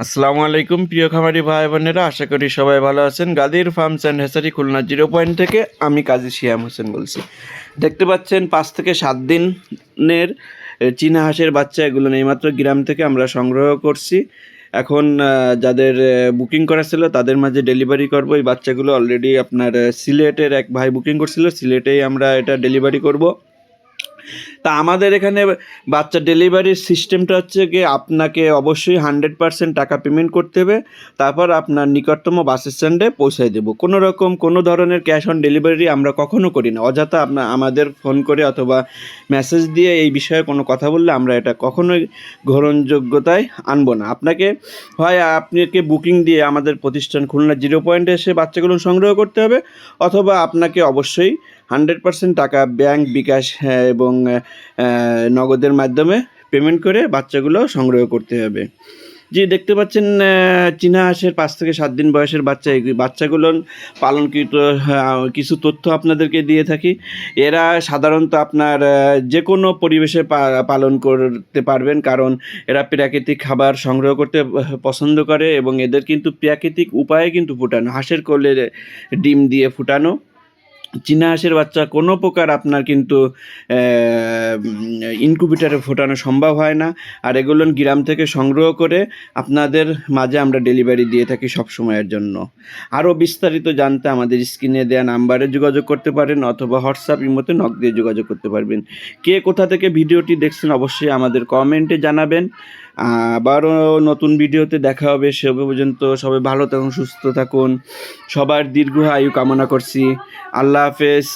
আসসালামু আলাইকুম প্রিয় খামারি ভাই বোনেরা, আশা করি সবাই ভালো আছেন। Gadir farms and hatchery Khulna 0 point থেকে আমি কাজী শিয়াম হোসেন বলছি। দেখতে পাচ্ছেন 5 থেকে 7 দিনের চীনা হাঁসের বাচ্চা, এগুলো এইমাত্র গ্রাম থেকে আমরা সংগ্রহ করছি। এখন যাদের বুকিং করা ছিল তাদের মাঝে ডেলিভারি করব। এই বাচ্চাগুলো অলরেডি আপনার সিলেটের এক ভাই বুকিং করছিল, সিলেটেই আমরা এটা ডেলিভারি করব। তা আমাদের এখানে বাচ্চা ডেলিভারির সিস্টেমটা হচ্ছে কি, আপনাকে অবশ্যই 100% টাকা পেমেন্ট করতে হবে, তারপর আপনার নিকটতম বাস স্ট্যান্ডে পৌঁছায় দেবো। কোনো রকম কোনো ধরনের ক্যাশ অন ডেলিভারি আমরা কখনো করি না। অযথা আমাদের ফোন করে অথবা মেসেজ দিয়ে এই বিষয়ে কোনো কথা বললে আমরা এটা কখনোই গ্রহণযোগ্যতায় আনবো না। আপনাকে হয় আপনাকে বুকিং দিয়ে আমাদের প্রতিষ্ঠান খুলনা 0 পয়েন্টে এসে বাচ্চাগুলো সংগ্রহ করতে হবে, অথবা আপনাকে অবশ্যই 100% টাকা ব্যাংক, বিকাশ এবং নগদের মাধ্যমে পেমেন্ট করে বাচ্চাগুলো সংগ্রহ করতে হবে। জি, দেখতে পাচ্ছেন চীনা হাঁসের 5 থেকে 7 দিন বয়সের বাচ্চা। এই বাচ্চাগুলো পালনকৃত কিছু তথ্য আপনাদেরকে দিয়ে থাকি। এরা সাধারণত আপনার যে কোনো পরিবেশে পালন করতে পারবেন, কারণ এরা প্রাকৃতিক খাবার সংগ্রহ করতে পছন্দ করে এবং এদের কিন্তু প্রাকৃতিক উপায়ে কিন্তু ফুটানো, হাঁসের কোলে ডিম দিয়ে ফুটানো চীনা হাঁসের বাচ্চা কোনো প্রকার আপনার কিন্তু ইনকিউবেটরে ফোটানো সম্ভব হয় না। আর এগুলো গ্রাম থেকে সংগ্রহ করে আপনাদের মাঝে আমরা ডেলিভারি দিয়ে থাকি সব সময়ের জন্য। আরও বিস্তারিত জানতে আমাদের স্ক্রিনে দেওয়া নাম্বারে যোগাযোগ করতে পারেন, অথবা হোয়াটসঅ্যাপ ইমোতে নক দিয়ে যোগাযোগ করতে পারবেন। কে কোথা থেকে ভিডিওটি দেখছেন অবশ্যই আমাদের কমেন্টে জানাবেন। আবারও নতুন ভিডিওতে দেখা হবে। সে পর্যন্ত সবাই ভালো থাকুন, সুস্থ থাকুন, সবার দীর্ঘ আয়ু কামনা করছি। আল্লাহ হাফেজ।